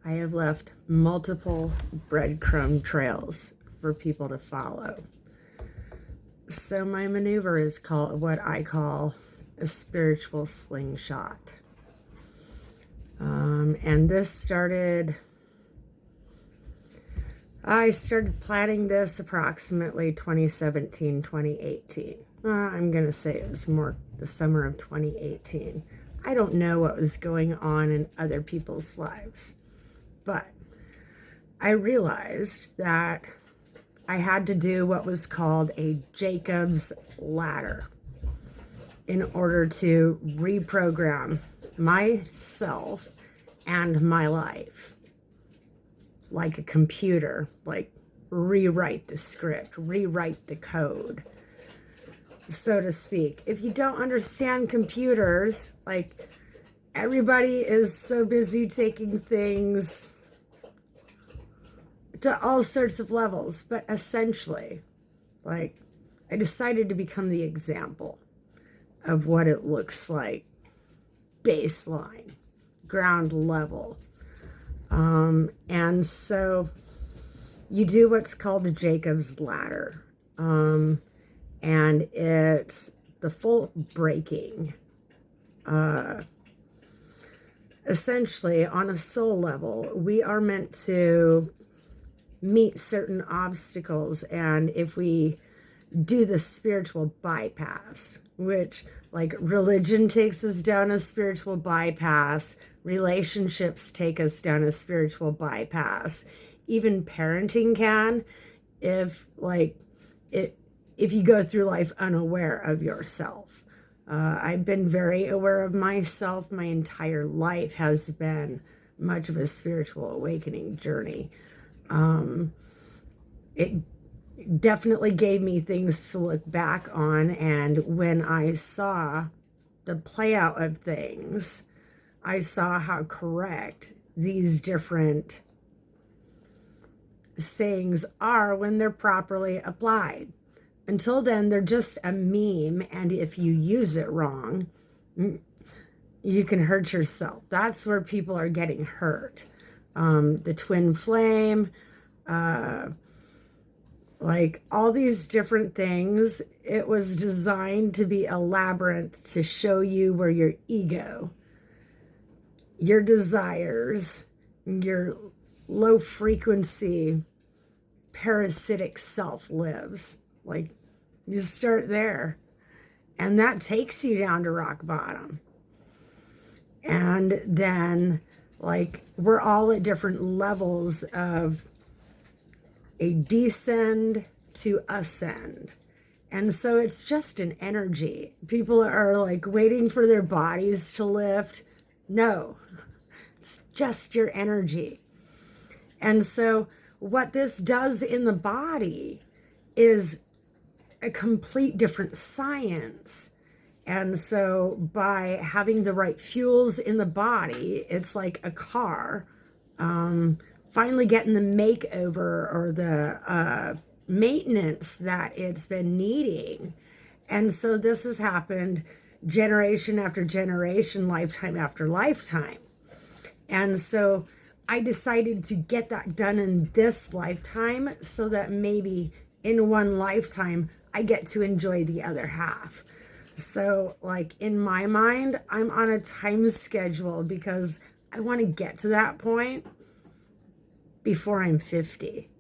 I have left multiple breadcrumb trails for people to follow. So my maneuver is called what I call a spiritual slingshot. And this I started planning this approximately 2017, 2018. I'm going to say it was more the summer of 2018. I don't know what was going on in other people's lives, but I realized that I had to do what was called a Jacob's ladder in order to reprogram myself and my life. Like a computer, like rewrite the script, rewrite the code, so to speak. If you don't understand computers, like everybody is so busy taking things to all sorts of levels, but essentially, like I decided to become the example of what it looks like, baseline, ground level. And so you do what's called a Jacob's ladder. And it's the full breaking. Essentially, on a soul level, we are meant to meet certain obstacles. And if we do the spiritual bypass, which like religion takes us down a spiritual bypass, relationships take us down a spiritual bypass, even parenting can, if you go through life unaware of yourself. I've been very aware of myself. My entire life has been much of a spiritual awakening journey. It definitely gave me things to look back on, and when I saw the play out of things, I saw how correct these different sayings are when they're properly applied. Until then, they're just a meme, and if you use it wrong, you can hurt yourself. That's where people are getting hurt. The twin flame, like all these different things, it was designed to be a labyrinth to show you where your ego, your desires, your low frequency parasitic self lives. Like, you start there, and that takes you down to rock bottom. And then, like, we're all at different levels of a descend to ascend. And so it's just an energy. People are like waiting for their bodies to lift. No, it's just your energy. And so what this does in the body is a complete different science. And so by having the right fuels in the body, it's like a car, finally getting the makeover or the maintenance that it's been needing. And so this has happened generation after generation, lifetime after lifetime. And so I decided to get that done in this lifetime so that maybe in one lifetime I get to enjoy the other half. So, like, in my mind, I'm on a time schedule because I want to get to that point before I'm 50.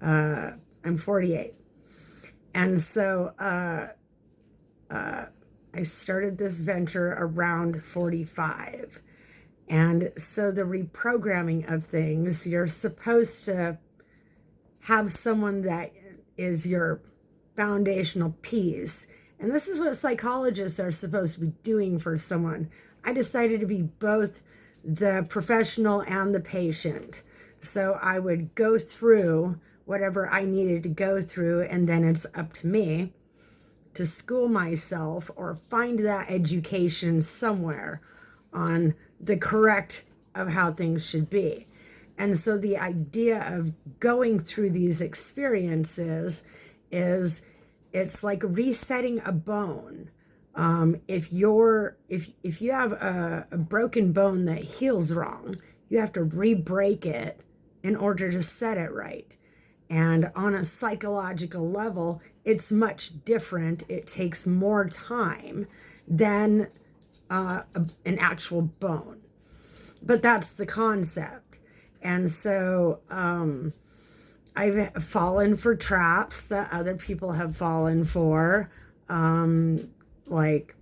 I'm 48. And so I started this venture around 45. And so the reprogramming of things, you're supposed to have someone that is your foundational piece. And this is what psychologists are supposed to be doing for someone. I decided to be both the professional and the patient. So I would go through whatever I needed to go through, and then it's up to me to school myself or find that education somewhere on the correct of how things should be. And so the idea of going through these experiences is it's like resetting a bone. If you have a broken bone that heals wrong, you have to re-break it in order to set it right. And on a psychological level, it's much different. It takes more time than an actual bone. But that's the concept. And so I've fallen for traps that other people have fallen for. Like,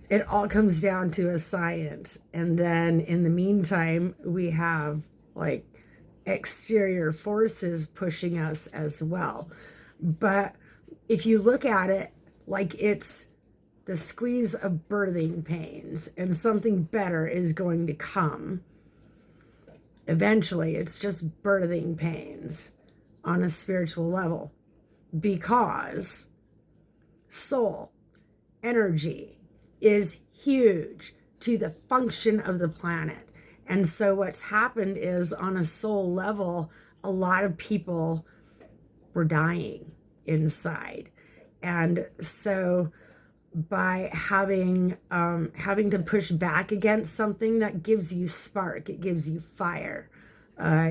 it all comes down to a science. And then in the meantime, we have like exterior forces pushing us as well. But if you look at it like it's the squeeze of birthing pains and something better is going to come, eventually it's just birthing pains on a spiritual level, because soul energy is huge to the function of the planet. And so what's happened is, on a soul level, a lot of people were dying inside. And so by having to push back against something that gives you spark, it gives you fire.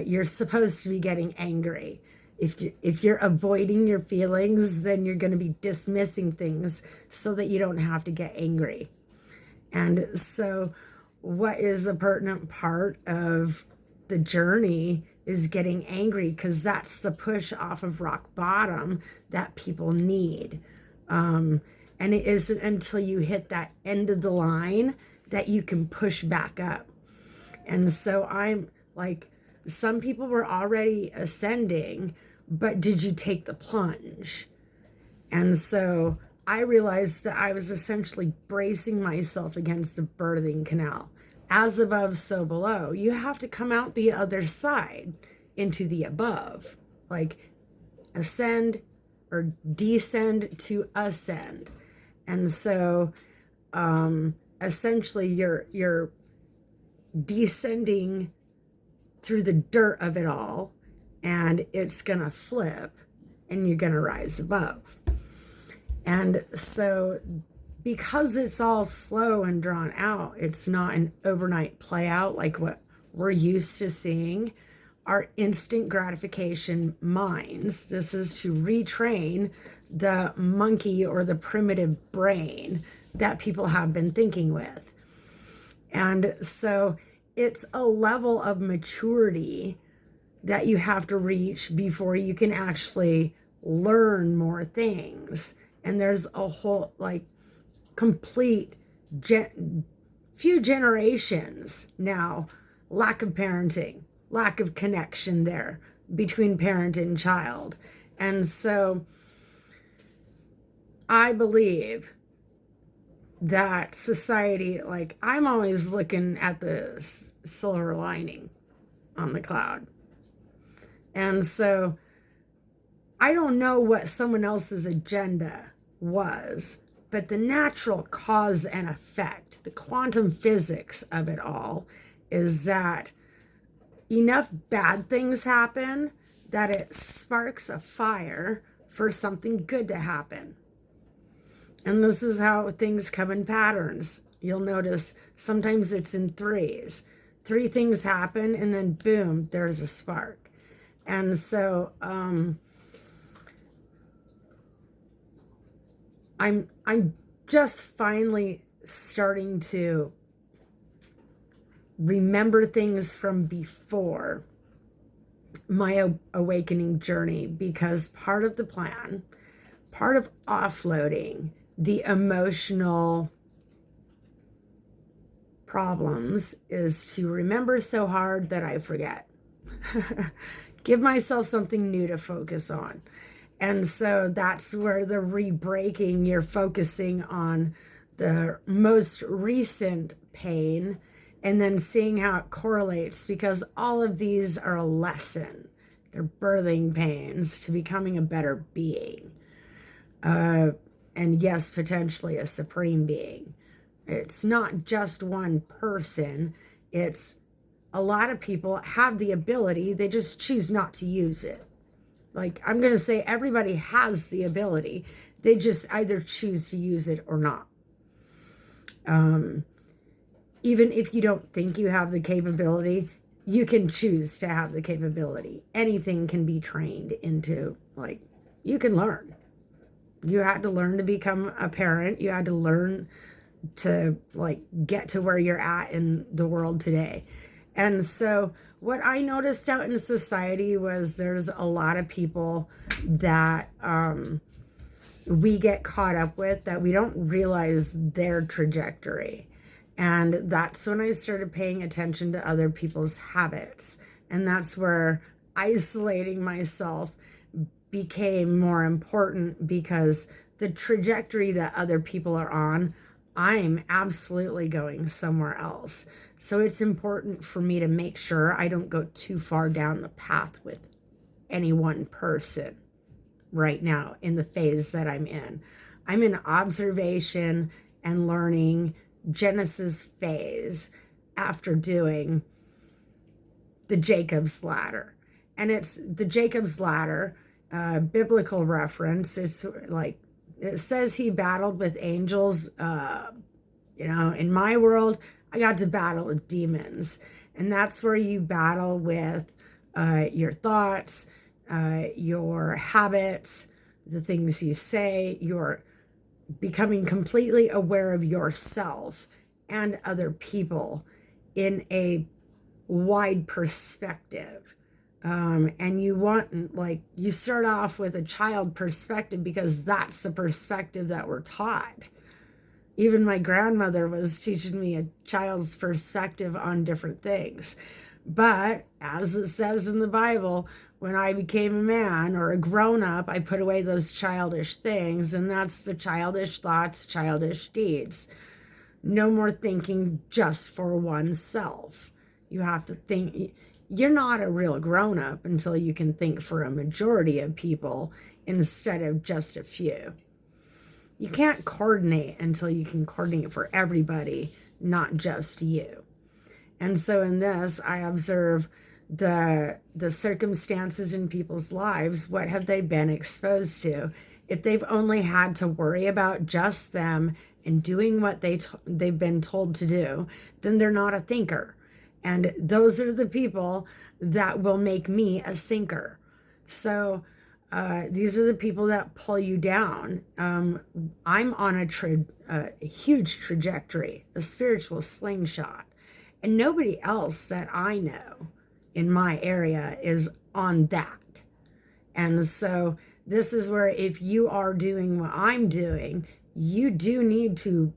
You're supposed to be getting angry. If you're avoiding your feelings, then you're going to be dismissing things so that you don't have to get angry. And so what is a pertinent part of the journey is getting angry, because that's the push off of rock bottom that people need. And it isn't until you hit that end of the line that you can push back up. And so I'm like, some people were already ascending, but did you take the plunge? And so I realized that I was essentially bracing myself against a birthing canal. As above, so below. You have to come out the other side into the above, like ascend or descend to ascend. And so essentially you're descending through the dirt of it all, and it's gonna flip and you're gonna rise above. And so because it's all slow and drawn out, it's not an overnight play out like what we're used to seeing. Our instant gratification minds, this is to retrain the monkey or the primitive brain that people have been thinking with. And so it's a level of maturity that you have to reach before you can actually learn more things. And there's a whole, like, complete few generations now, lack of parenting, lack of connection there between parent and child. And so I believe that society, like, I'm always looking at the silver lining on the cloud. And so I don't know what someone else's agenda was, but the natural cause and effect, the quantum physics of it all, is that enough bad things happen that it sparks a fire for something good to happen. And this is how things come in patterns. You'll notice sometimes it's in threes. 3 things happen and then boom, there's a spark. And so I'm just finally starting to remember things from before my awakening journey, because part of the plan, part of offloading the emotional problems, is to remember so hard that I forget. Give myself something new to focus on. And so that's where the re-breaking, you're focusing on the most recent pain and then seeing how it correlates, because all of these are a lesson. They're birthing pains to becoming a better being. And yes, potentially a supreme being. It's not just one person. It's a lot of people have the ability, they just choose not to use it. Like, I'm going to say everybody has the ability. They just either choose to use it or not. even if you don't think you have the capability, you can choose to have the capability. Anything can be trained into, like, you can learn. You had to learn to become a parent. You had to learn to, like, get to where you're at in the world today. And so what I noticed out in society was there's a lot of people that we get caught up with, that we don't realize their trajectory. And that's when I started paying attention to other people's habits. And that's where isolating myself became more important, because the trajectory that other people are on, I'm absolutely going somewhere else. So it's important for me to make sure I don't go too far down the path with any one person right now in the phase that I'm in. I'm in observation and learning Genesis phase after doing the Jacob's ladder. And it's the Jacob's ladder, biblical reference. It's like, it says he battled with angels. In my world, I got to battle with demons. And that's where you battle with your thoughts, your habits, the things you say. You're becoming completely aware of yourself and other people in a wide perspective. And you start off with a child perspective, because that's the perspective that we're taught. Even my grandmother was teaching me a child's perspective on different things. But as it says in the Bible, when I became a man or a grown-up, I put away those childish things, and that's the childish thoughts, childish deeds. No more thinking just for oneself. You have to think. You're not a real grown-up until you can think for a majority of people instead of just a few. You can't coordinate until you can coordinate for everybody, not just you. And so in this, I observe the circumstances in people's lives. What have they been exposed to? If they've only had to worry about just them and doing what they've been told to do, then they're not a thinker. And those are the people that will make me a sinker. So these are the people that pull you down. I'm on a huge trajectory, a spiritual slingshot. And nobody else that I know in my area is on that. And so this is where, if you are doing what I'm doing, you do need to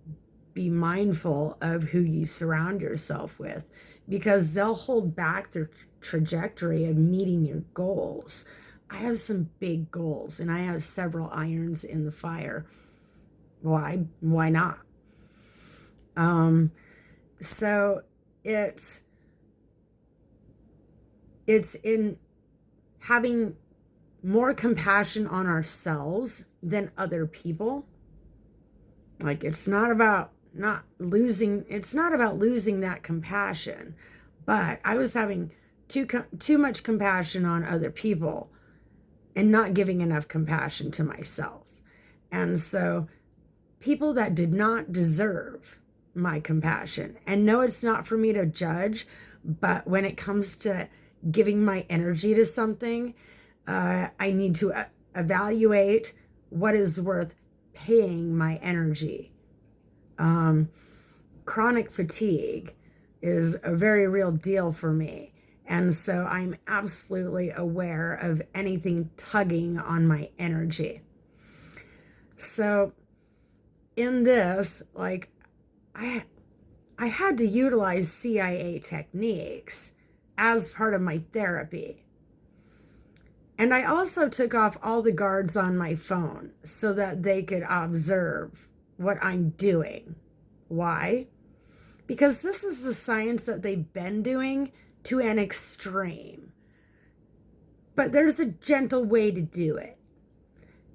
be mindful of who you surround yourself with, because they'll hold back their trajectory of meeting your goals. I have some big goals, and I have several irons in the fire. Why not? So it's in having more compassion on ourselves than other people. Like, it's not about losing that compassion, but I was having too much compassion on other people and not giving enough compassion to myself. And so people that did not deserve my compassion, and no, it's not for me to judge, but when it comes to giving my energy to something, I need to evaluate what is worth paying my energy. Chronic fatigue is a very real deal for me. And so I'm absolutely aware of anything tugging on my energy. So in this, like, I had to utilize CIA techniques as part of my therapy. And I also took off all the guards on my phone so that they could observe what I'm doing. Why? Because this is the science that they've been doing to an extreme. But there's a gentle way to do it.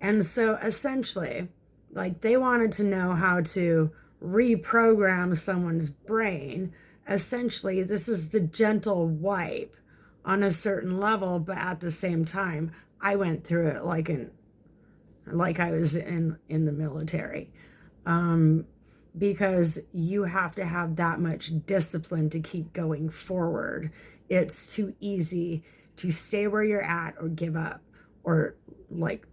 And so essentially, like, they wanted to know how to reprogram someone's brain. Essentially, this is the gentle wipe on a certain level, but at the same time, I went through it like I was in the military. because you have to have that much discipline to keep going forward. It's too easy to stay where you're at or give up or like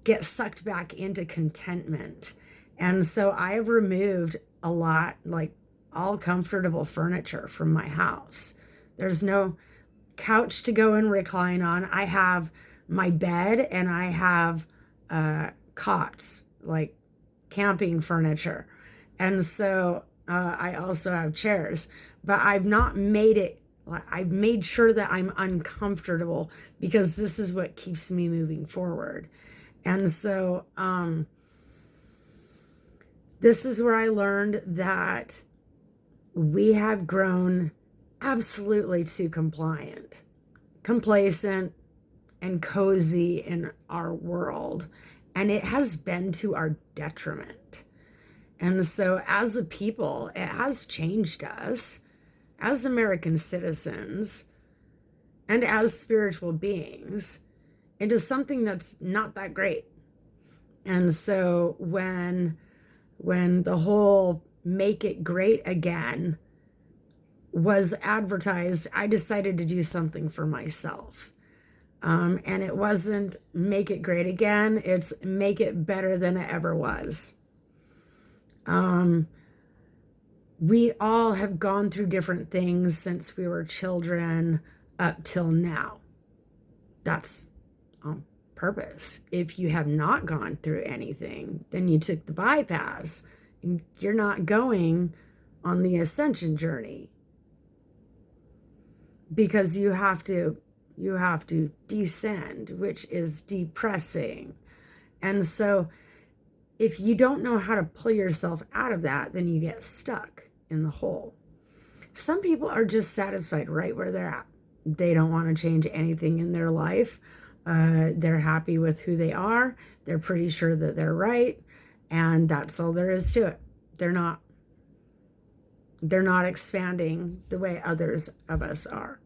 get sucked back into contentment. And so I have removed a lot, like all comfortable furniture from my house. There's no couch to go and recline on. I have my bed and I have cots, like camping furniture. And so I also have chairs, but I've made sure that I'm uncomfortable because this is what keeps me moving forward. And so this is where I learned that we have grown absolutely too complacent, and cozy in our world. And it has been to our detriment. And so as a people, it has changed us as American citizens and as spiritual beings into something that's not that great. And so when the whole make it great again was advertised, I decided to do something for myself. And it wasn't make it great again, it's make it better than it ever was. We all have gone through different things since we were children up till now. That's on purpose. If you have not gone through anything, then you took the bypass. And you're not going on the ascension journey because you have to descend, which is depressing. And so if you don't know how to pull yourself out of that, then you get stuck in the hole. Some people are just satisfied right where they're at. They don't want to change anything in their life. They're happy with who they are. They're pretty sure that they're right. And that's all there is to it. They're not expanding the way others of us are.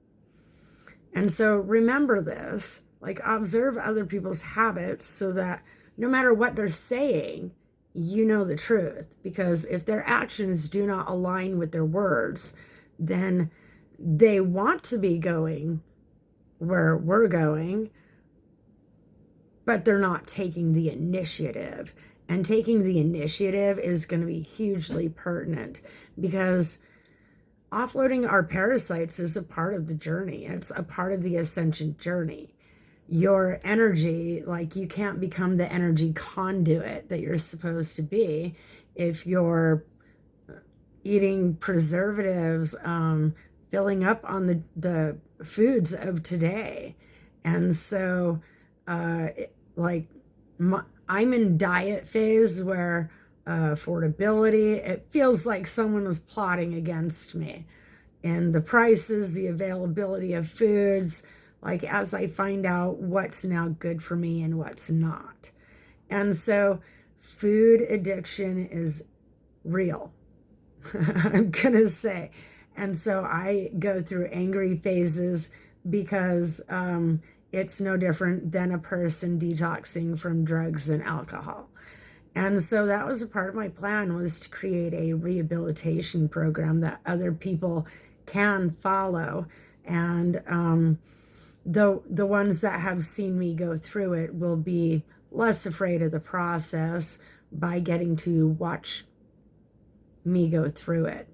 And so remember this, like observe other people's habits so that no matter what they're saying, you know the truth. Because if their actions do not align with their words, then they want to be going where we're going, but they're not taking the initiative. And taking the initiative is going to be hugely pertinent because offloading our parasites is a part of the journey. It's a part of the ascension journey. Your energy, like you can't become the energy conduit that you're supposed to be if you're eating preservatives, filling up on the foods of today. And so, I'm in diet phase where affordability, it feels like someone was plotting against me. And the prices, the availability of foods, like as I find out what's now good for me and what's not. And so food addiction is real, I'm going to say. And so I go through angry phases because it's no different than a person detoxing from drugs and alcohol. And so that was a part of my plan, was to create a rehabilitation program that other people can follow. And the ones that have seen me go through it will be less afraid of the process by getting to watch me go through it.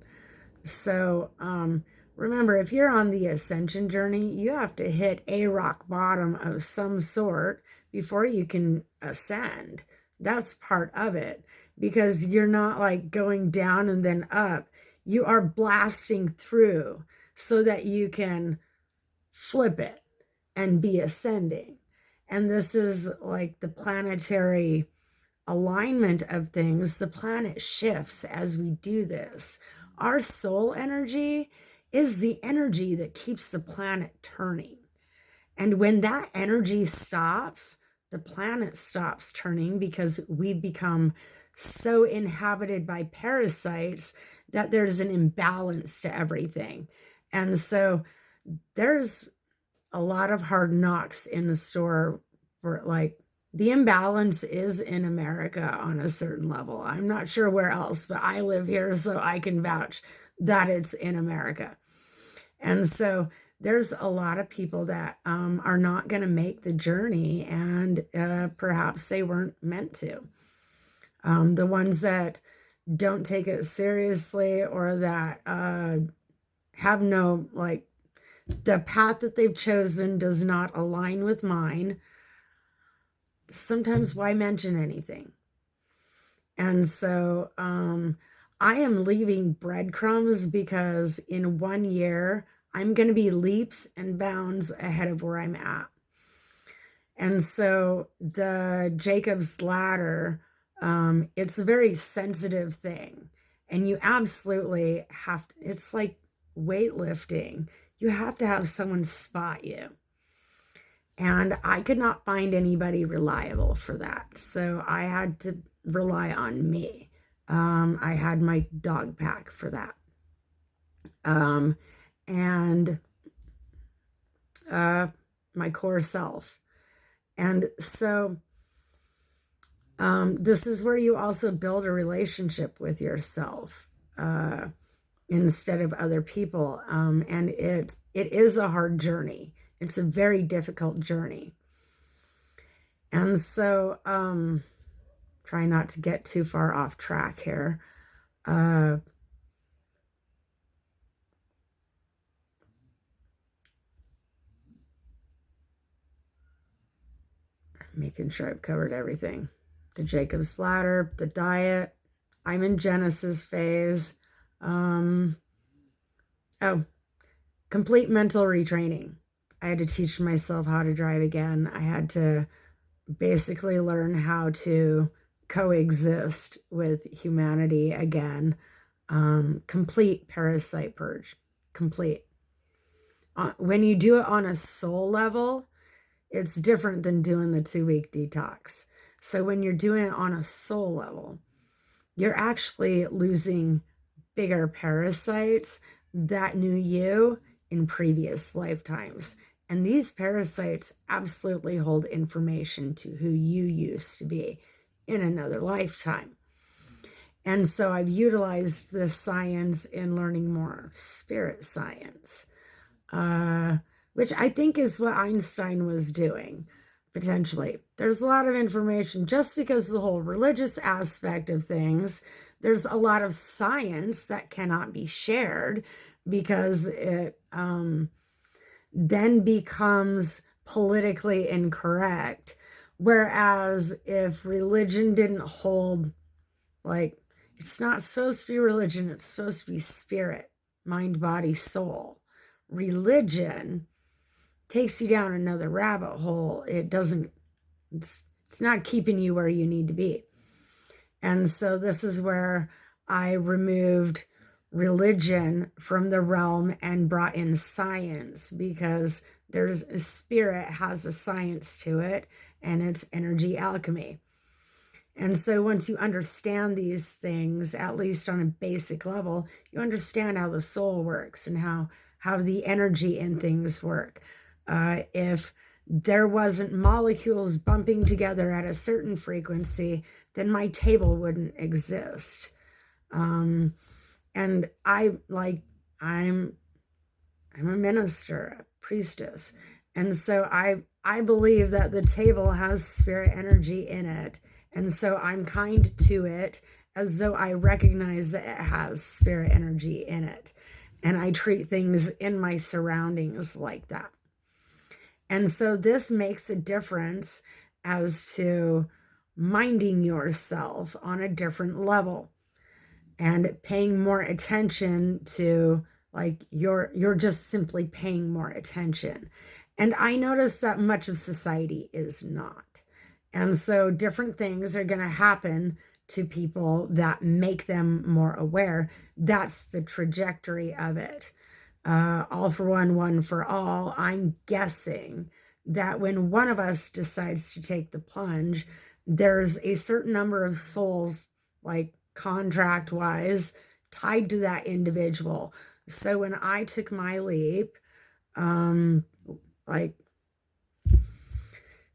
So remember, if you're on the ascension journey, you have to hit a rock bottom of some sort before you can ascend. That's part of it, because you're not like going down and then up. You are blasting through so that you can flip it and be ascending. And this is like the planetary alignment of things. The planet shifts as we do this. Our soul energy is the energy that keeps the planet turning. And when that energy stops, the planet stops turning, because we become so inhabited by parasites that there's an imbalance to everything. And so there's a lot of hard knocks in the store for like the imbalance is in America on a certain level. I'm not sure where else, but I live here, so I can vouch that it's in America. And so there's a lot of people that are not going to make the journey, and perhaps they weren't meant to. The ones that don't take it seriously, or that have no, like, the path that they've chosen does not align with mine, sometimes why mention anything? And so I am leaving breadcrumbs, because in 1 year, I'm going to be leaps and bounds ahead of where I'm at. And so the Jacob's ladder, it's a very sensitive thing. And you absolutely have to, it's like weightlifting. You have to have someone spot you. And I could not find anybody reliable for that. So I had to rely on me. I had my dog pack for that. And my core self. And so this is where you also build a relationship with yourself instead of other people. And it is a hard journey. It's a very difficult journey. And so try not to get too far off track here. Making sure I've covered everything. The Jacob's ladder, the diet. I'm in Genesis phase. Complete mental retraining. I had to teach myself how to drive again. I had to basically learn how to coexist with humanity again. Complete parasite purge. Complete. When you do it on a soul level, it's different than doing the 2-week detox. So when you're doing it on a soul level, you're actually losing bigger parasites that knew you in previous lifetimes. And these parasites absolutely hold information to who you used to be in another lifetime. And so I've utilized this science in learning more spirit science, which I think is what Einstein was doing, potentially. There's a lot of information just because of the whole religious aspect of things. There's a lot of science that cannot be shared because it then becomes politically incorrect. Whereas if religion didn't hold, like, it's not supposed to be religion, it's supposed to be spirit, mind, body, soul. Religion takes you down another rabbit hole. It's not keeping you where you need to be. And so this is where I removed religion from the realm and brought in science, because there's a spirit has a science to it, and it's energy alchemy. And so once you understand these things, at least on a basic level, you understand how the soul works and how the energy in things work. If there wasn't molecules bumping together at a certain frequency, then my table wouldn't exist. And I'm a minister, a priestess. And so I believe that the table has spirit energy in it. And so I'm kind to it as though I recognize that it has spirit energy in it. And I treat things in my surroundings like that. And so this makes a difference as to minding yourself on a different level and paying more attention to, like, you're just simply paying more attention. And I notice that much of society is not. And so different things are going to happen to people that make them more aware. That's the trajectory of it. All for one, one for all. I'm guessing that when one of us decides to take the plunge, there's a certain number of souls, like contract wise, tied to that individual. So when I took my leap, like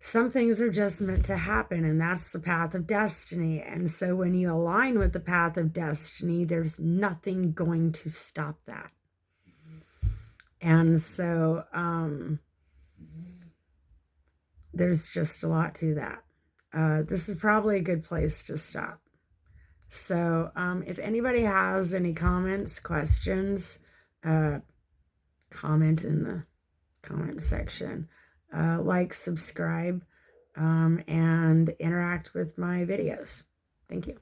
some things are just meant to happen, and that's the path of destiny. And so when you align with the path of destiny, there's nothing going to stop that. And so there's just a lot to that. This is probably a good place to stop. So if anybody has any comments, questions, comment in the comment section. Like, subscribe, and interact with my videos. Thank you.